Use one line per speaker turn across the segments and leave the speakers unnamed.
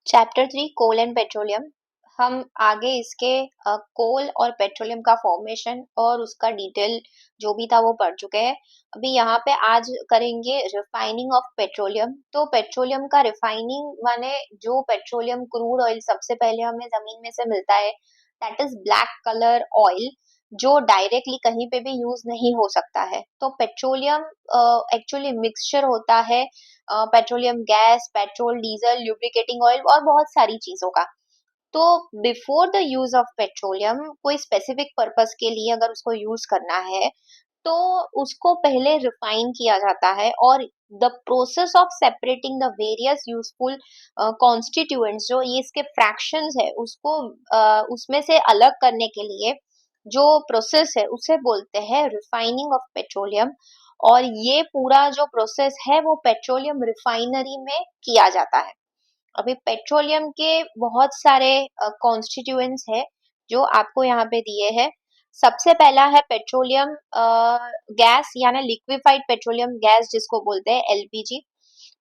Chapter 3 coal and petroleum. हम आगे इसके कोल और पेट्रोलियम का फॉर्मेशन और उसका डिटेल जो भी था वो पढ़ चुके हैं। अभी यहाँ पे आज करेंगे रिफाइनिंग ऑफ पेट्रोलियम। तो पेट्रोलियम का रिफाइनिंग माने जो पेट्रोलियम क्रूड ऑयल सबसे पहले हमें जमीन में से मिलता है, that is black colour oil, जो डायरेक्टली कहीं पे भी यूज नहीं हो सकता है। तो पेट्रोलियम एक्चुअली मिक्सचर होता है petroleum gas, petrol, diesel, lubricating oil और बहुत सारी चीजों का। तो before the use of petroleum, कोई स्पेसिफिक पर्पस के लिए अगर उसको यूज करना है तो उसको पहले रिफाइन किया जाता है, और the process of separating the various useful constituents, जो ये इसके फ्रैक्शंस है उसको उसमें से अलग करने के लिए जो प्रोसेस है उसे बोलते हैं रिफाइनिंग ऑफ पेट्रोलियम। और ये पूरा जो प्रोसेस है वो पेट्रोलियम रिफाइनरी में किया जाता है। अभी पेट्रोलियम के बहुत सारे कॉन्स्टिट्यूएंट्स है जो आपको यहाँ पे दिए हैं। सबसे पहला है पेट्रोलियम गैस, यानी लिक्विफाइड पेट्रोलियम गैस जिसको बोलते हैं एलपीजी।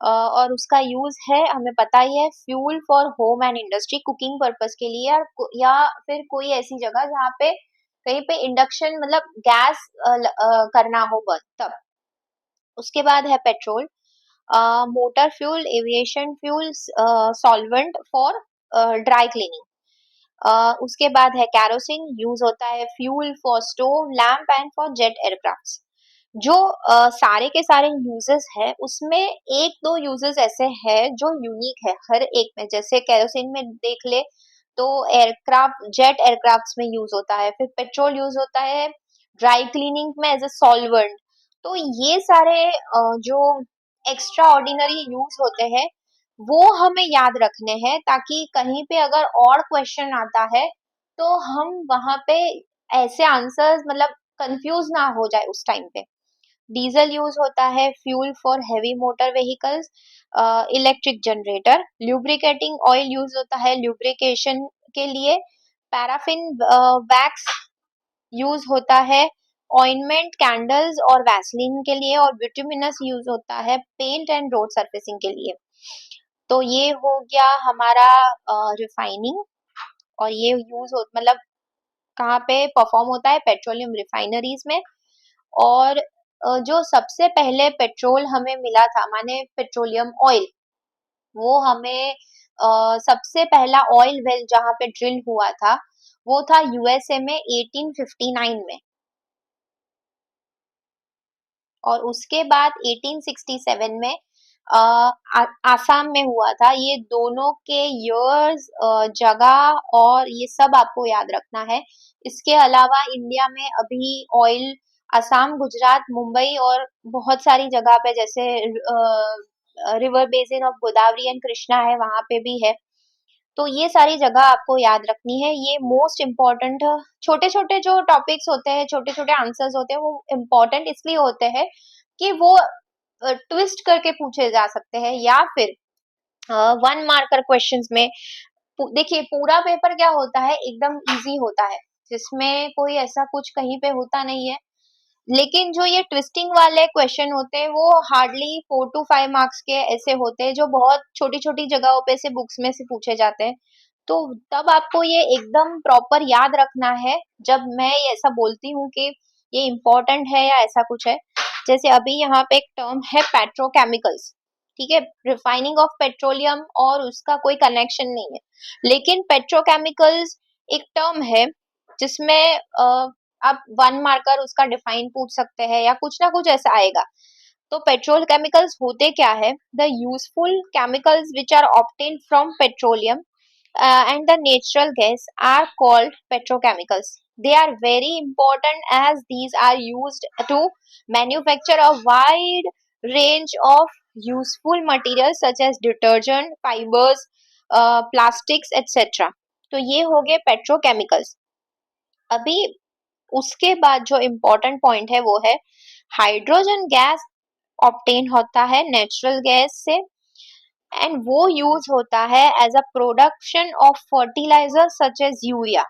और उसका यूज है हमें पता ही है, fuel for home and industry, cooking purpose के लिए, या फिर कोई ऐसी जगह जहाँ पे कहीं पे इंडक्शन मतलब गैस करना हो बर्न तब। उसके बाद है petrol, motor fuel, aviation fuel, solvent for dry cleaning. उसके बाद है कैरोसिन, यूज होता है fuel for stove, lamp and for jet aircraft. जो सारे के सारे यूजेस है उसमें एक दो यूजेस ऐसे हैं जो यूनिक है हर एक में। जैसे कैरोसिन में देख ले तो एयरक्राफ्ट, जेट एयरक्राफ्ट में यूज होता है, फिर पेट्रोल यूज होता है ड्राई क्लीनिंग में एज ए सॉल्वेंट। तो ये सारे जो एक्स्ट्रा ऑर्डिनरी यूज होते हैं वो हमें याद रखने हैं, ताकि कहीं पे अगर और क्वेश्चन आता है तो हम वहां पे ऐसे आंसर्स मतलब कंफ्यूज ना हो जाए उस टाइम पे। डीजल यूज होता है fuel for heavy motor vehicles, electric generator. Lubricating oil use होता है ल्यूब्रिकेशन के लिए। पैराफिन वैक्स यूज होता है ऑइंटमेंट, कैंडल्स और वैसलीन के लिए। और विटामिनस यूज होता है पेंट एंड रोड सरफेसिंग के लिए। तो ये हो गया हमारा रिफाइनिंग। और ये यूज हो मतलब कहाँ पे परफॉर्म होता है, पेट्रोलियम रिफाइनरीज में। और जो सबसे पहले पेट्रोल हमें मिला था माने पेट्रोलियम ऑयल, वो हमें सबसे पहला ऑयल वेल जहाँ पे ड्रिल हुआ था वो था यूएसए में 1859 में। और उसके बाद 1867 में आसाम में हुआ था। ये दोनों के ईयर्स, जगह और ये सब आपको याद रखना है। इसके अलावा इंडिया में अभी ऑयल असम, गुजरात, मुंबई और बहुत सारी जगह पे, जैसे river basin of Godavari and Krishna है, वहां पे भी है। तो ये सारी जगह आपको याद रखनी है, ये मोस्ट इम्पोर्टेंट। छोटे छोटे जो टॉपिक्स होते हैं, छोटे छोटे आंसर्स होते हैं, वो इम्पोर्टेंट इसलिए होते हैं कि वो ट्विस्ट करके पूछे जा सकते हैं, या फिर वन मार्कर क्वेश्चंस में। देखिए पूरा पेपर क्या होता है, एकदम इजी होता है, जिसमें कोई ऐसा कुछ कहीं पे होता नहीं है। लेकिन जो ये ट्विस्टिंग वाले क्वेश्चन होते हैं वो हार्डली 4 to 5 मार्क्स के ऐसे होते हैं, जो बहुत छोटी छोटी जगहों पे से बुक्स में से पूछे जाते हैं। तो तब आपको ये एकदम प्रॉपर याद रखना है जब मैं ऐसा बोलती हूँ कि ये इम्पोर्टेंट है या ऐसा कुछ है। जैसे अभी यहाँ पे एक टर्म है पेट्रोकेमिकल्स, ठीक है, रिफाइनिंग ऑफ पेट्रोलियम और उसका कोई कनेक्शन नहीं है। लेकिन पेट्रोकेमिकल्स एक टर्म है जिसमें आप वन मार्कर उसका डिफाइन पूछ सकते हैं या कुछ ना कुछ ऐसा आएगा। तो पेट्रोल केमिकल्स होते क्या है, the useful chemicals which are obtained from petroleum and the natural gas are called petrochemicals. They are very important as these are used to manufacture a wide range of useful materials such as detergent, fibers, plastics, etc. तो ये हो गए petrochemicals. अभी उसके बाद जो important point है वो है हाइड्रोजन गैस ऑब्टेन होता है नेचुरल गैस से, एंड वो यूज होता है as a production of fertilizer such as urea.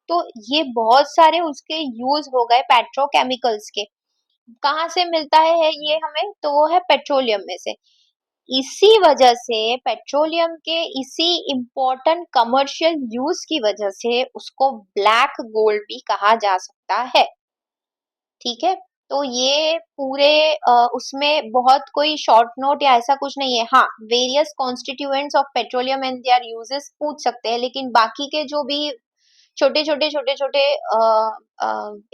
तो ये बहुत सारे उसके यूज हो गए पेट्रोकेमिकल्स के। कहाँ से मिलता है ये हमें, तो वो है पेट्रोलियम में से। इसी वजह से पेट्रोलियम के इसी इम्पोर्टेंट कमर्शियल यूज की वजह से उसको ब्लैक गोल्ड भी कहा जा सकता है। ठीक है, तो ये पूरे उसमें बहुत कोई शॉर्ट नोट या ऐसा कुछ नहीं है। हाँ, various constituents of petroleum and there uses पूछ सकते हैं, लेकिन बाकी के जो भी छोटे छोटे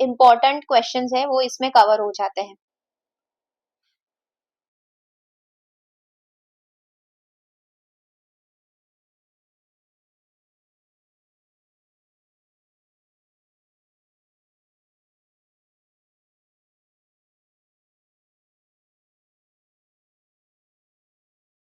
इम्पोर्टेंट क्वेश्चंस हैं वो इसमें कवर हो जाते हैं।